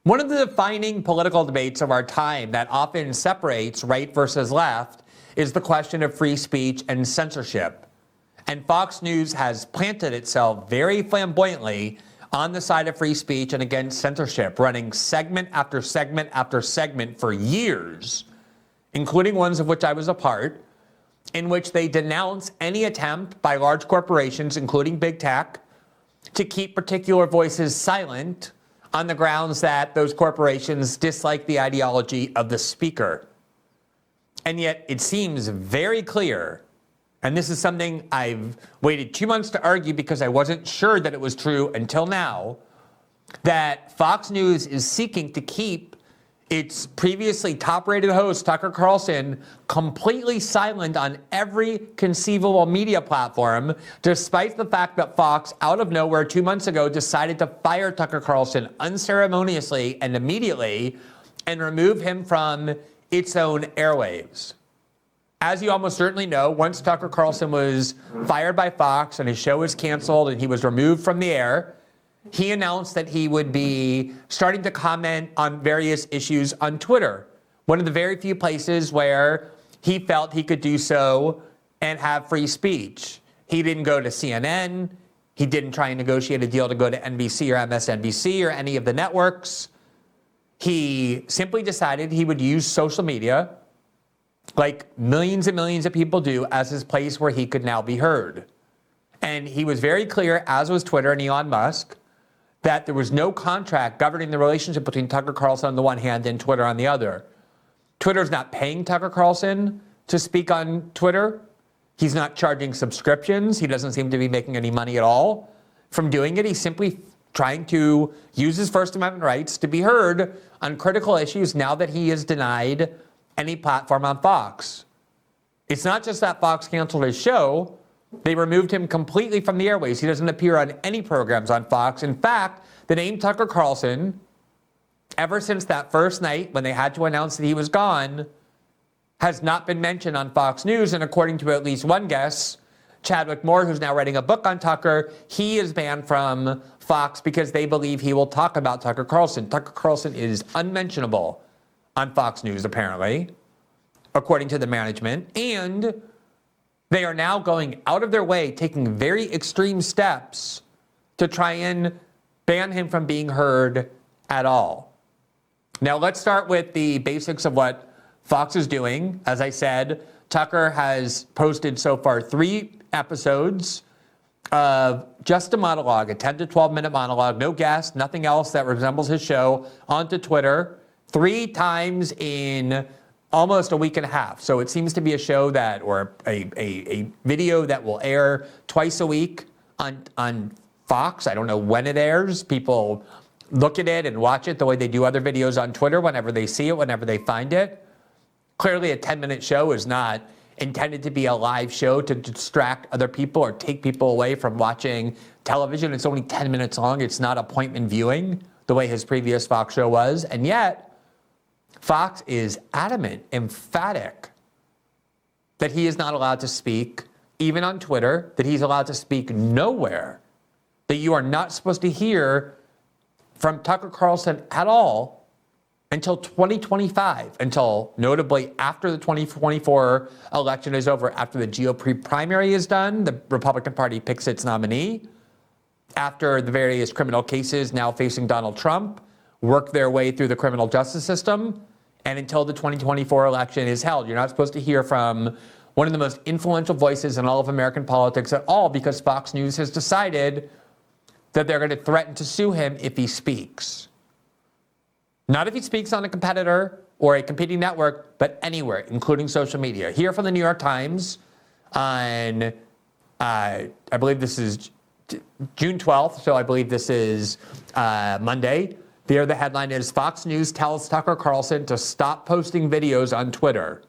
One of the defining political debates of our time that often separates right versus left is the question of free speech and censorship. And Fox News has planted itself very flamboyantly on the side of free speech and against censorship, running segment after segment after segment for years, including ones of which I was a part, in which they denounce any attempt by large corporations, including big tech, to keep particular voices silent on the grounds that those corporations dislike the ideology of the speaker. And yet it seems very clear, and this is something I've waited 2 months to argue because I wasn't sure that it was true until now, that Fox News is seeking to keep its previously top-rated host, Tucker Carlson, completely silent on every conceivable media platform, despite the fact that Fox, out of nowhere 2 months ago, decided to fire Tucker Carlson unceremoniously and immediately and remove him from its own airwaves. As you almost certainly know, once Tucker Carlson was fired by Fox and his show was canceled and he was removed from the air, he announced that he would be starting to comment on various issues on Twitter, one of the very few places where he felt he could do so and have free speech. He didn't go to CNN. He didn't try and negotiate a deal to go to NBC or MSNBC or any of the networks. He simply decided he would use social media, like millions and millions of people do, as his place where he could now be heard. And he was very clear, as was Twitter and Elon Musk, that there was no contract governing the relationship between Tucker Carlson on the one hand and Twitter on the other. Twitter's not paying Tucker Carlson to speak on Twitter. He's not charging subscriptions. He doesn't seem to be making any money at all from doing it. He's simply trying to use his First Amendment rights to be heard on critical issues now that he is denied any platform on Fox. It's not just that Fox canceled his show. They removed him completely from the airways. He doesn't appear on any programs on Fox. In fact, the name Tucker Carlson, ever since that first night when they had to announce that he was gone, has not been mentioned on Fox News. And according to at least one guest, Chadwick Moore, who's now writing a book on Tucker, he is banned from Fox because they believe he will talk about Tucker Carlson. Tucker Carlson is unmentionable on Fox News, apparently, according to the management. And they are now going out of their way, taking very extreme steps to try and ban him from being heard at all. Now, let's start with the basics of what Fox is doing. As I said, Tucker has posted so far 3 episodes of just a monologue, a 10 to 12 minute monologue, no guest, nothing else that resembles his show, onto Twitter 3 times in almost a week and a half. So it seems to be a show that, or a video that will air twice a week on Fox. I don't know when it airs. People look at it and watch it the way they do other videos on Twitter whenever they see it, whenever they find it. Clearly a 10-minute show is not intended to be a live show to distract other people or take people away from watching television. It's only 10 minutes long. It's not appointment viewing the way his previous Fox show was. And yet, Fox is adamant, emphatic, that he is not allowed to speak, even on Twitter, that he's allowed to speak nowhere, that you are not supposed to hear from Tucker Carlson at all until 2025, until notably after the 2024 election is over, after the GOP primary is done, the Republican Party picks its nominee, after the various criminal cases now facing Donald Trump work their way through the criminal justice system, and until the 2024 election is held. You're not supposed to hear from one of the most influential voices in all of American politics at all, because Fox News has decided that they're going to threaten to sue him if he speaks. Not if he speaks on a competitor or a competing network, but anywhere, including social media. Here from the New York Times on, I believe this is June 12th, so I believe this is Monday. There, the headline is, Fox News tells Tucker Carlson to stop posting videos on Twitter.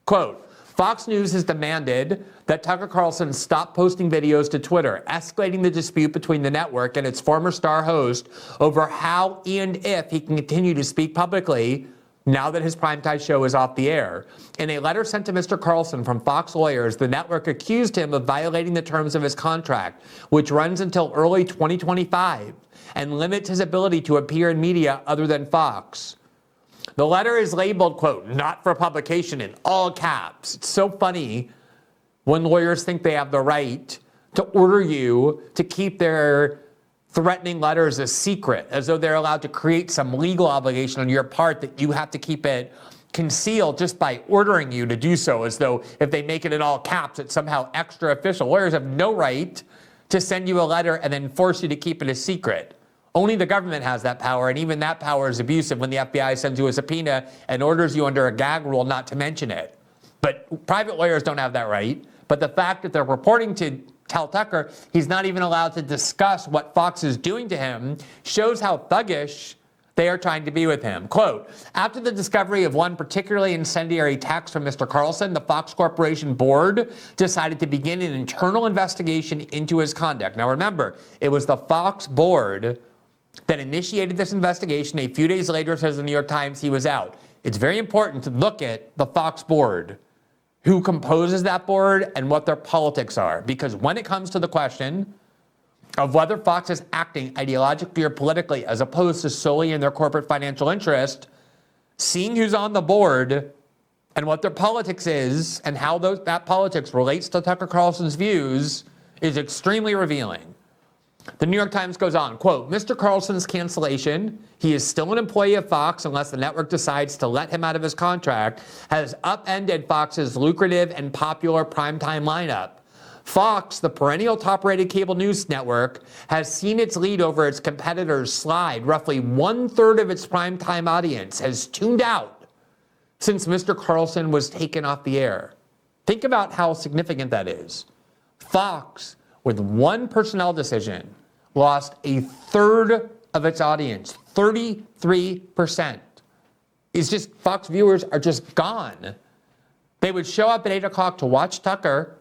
Quote, Fox News has demanded that Tucker Carlson stop posting videos to Twitter, escalating the dispute between the network and its former star host over how and if he can continue to speak publicly now that his primetime show is off the air. In a letter sent to Mr. Carlson from Fox lawyers, the network accused him of violating the terms of his contract, which runs until early 2025, and limits his ability to appear in media other than Fox. The letter is labeled, quote, not for publication in all caps. It's so funny when lawyers think they have the right to order you to keep their threatening letters a secret, as though they're allowed to create some legal obligation on your part that you have to keep it concealed just by ordering you to do so, as though if they make it in all caps, it's somehow extra official. Lawyers have no right to send you a letter and then force you to keep it a secret. Only the government has that power, and even that power is abusive when the FBI sends you a subpoena and orders you under a gag rule not to mention it. But private lawyers don't have that right. But the fact that they're reporting to tell Tucker he's not even allowed to discuss what Fox is doing to him shows how thuggish they are trying to be with him. Quote, after the discovery of one particularly incendiary text from Mr. Carlson, the Fox Corporation board decided to begin an internal investigation into his conduct. Now remember, it was the Fox board that initiated this investigation. A few days later, says the New York Times, he was out. It's very important to look at the Fox board, who composes that board and what their politics are. Because when it comes to the question of whether Fox is acting ideologically or politically as opposed to solely in their corporate financial interest, seeing who's on the board and what their politics is and how that politics relates to Tucker Carlson's views is extremely revealing. The New York Times goes on, quote, Mr. Carlson's cancellation, he is still an employee of Fox unless the network decides to let him out of his contract, has upended Fox's lucrative and popular primetime lineup. Fox, the perennial top-rated cable news network, has seen its lead over its competitors slide. Roughly 1/3 of its primetime audience has tuned out since Mr. Carlson was taken off the air. Think about how significant that is. Fox, with one personnel decision, lost 1/3 of its audience, 33%. It's just, Fox viewers are just gone. They would show up at 8 o'clock to watch Tucker.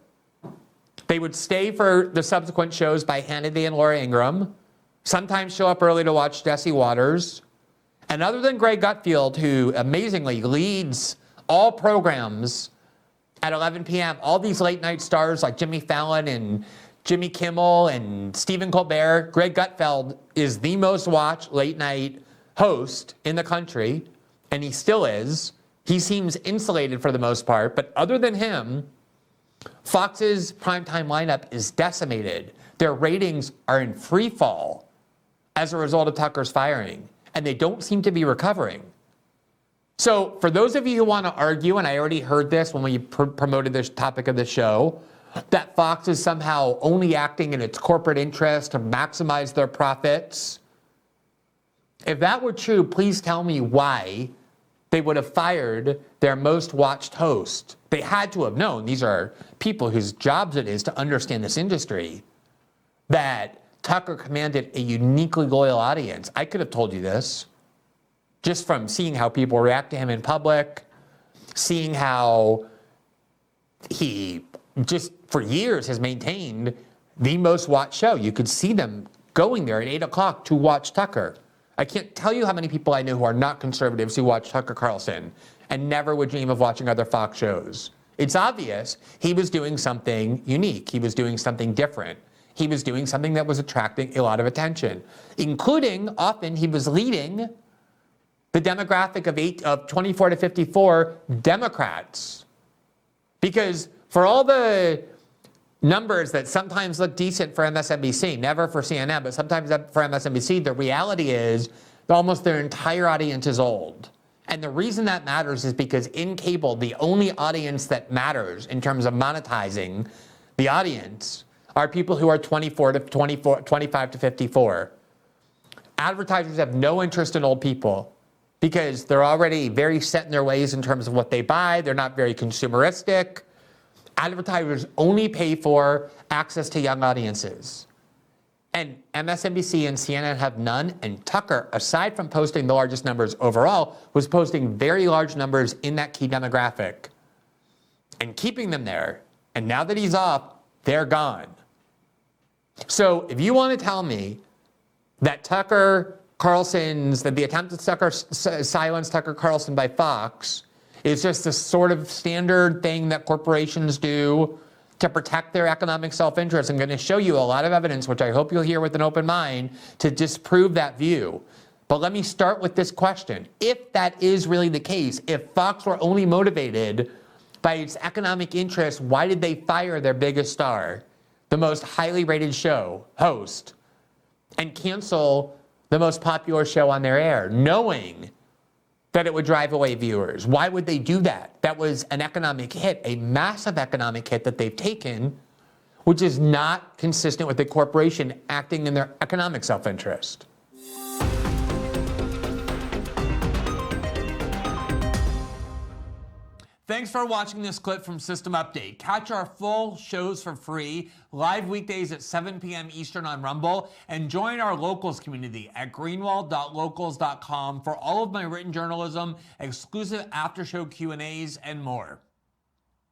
They would stay for the subsequent shows by Hannity and Laura Ingraham, sometimes show up early to watch Jesse Waters. And other than Greg Gutfeld, who amazingly leads all programs at 11 p.m., all these late night stars like Jimmy Fallon and Jimmy Kimmel and Stephen Colbert, Greg Gutfeld is the most watched late night host in the country, and he still is. He seems insulated for the most part, but other than him, Fox's primetime lineup is decimated. Their ratings are in free fall as a result of Tucker's firing, and they don't seem to be recovering. So for those of you who want to argue, and I already heard this when we promoted this topic of the show, that Fox is somehow only acting in its corporate interest to maximize their profits. If that were true, please tell me why they would have fired their most watched host. They had to have known, these are people whose jobs it is to understand this industry, that Tucker commanded a uniquely loyal audience. I could have told you this just from seeing how people react to him in public, seeing how he just for years has maintained the most watched show. You could see them going there at 8 o'clock to watch Tucker. I can't tell you how many people I know who are not conservatives who watch Tucker Carlson and never would dream of watching other Fox shows. It's obvious he was doing something unique. He was doing something different. He was doing something that was attracting a lot of attention, including often he was leading the demographic of 24 to 54 Democrats. Because for all the numbers that sometimes look decent for MSNBC, never for CNN, but sometimes for MSNBC, the reality is that almost their entire audience is old. And the reason that matters is because in cable, the only audience that matters in terms of monetizing the audience are people who are 25 to 54. Advertisers have no interest in old people because they're already very set in their ways in terms of what they buy. They're not very consumeristic. Advertisers only pay for access to young audiences. And MSNBC and CNN have none, and Tucker, aside from posting the largest numbers overall, was posting very large numbers in that key demographic and keeping them there. And now that he's off, they're gone. So if you want to tell me that Tucker the attempt to silence Tucker Carlson by Fox is just the sort of standard thing that corporations do to protect their economic self-interest. I'm going to show you a lot of evidence, which I hope you'll hear with an open mind, to disprove that view. But let me start with this question. If that is really the case, if Fox were only motivated by its economic interests, why did they fire their biggest star, the most highly rated show host, and cancel the most popular show on their air, knowing that it would drive away viewers? Why would they do that? That was an economic hit, a massive economic hit that they've taken, which is not consistent with the corporation acting in their economic self-interest. Thanks for watching this clip from System Update. Catch our full shows for free, live weekdays at 7 p.m. Eastern on Rumble, and join our locals community at greenwald.locals.com for all of my written journalism, exclusive after-show Q&As, and more.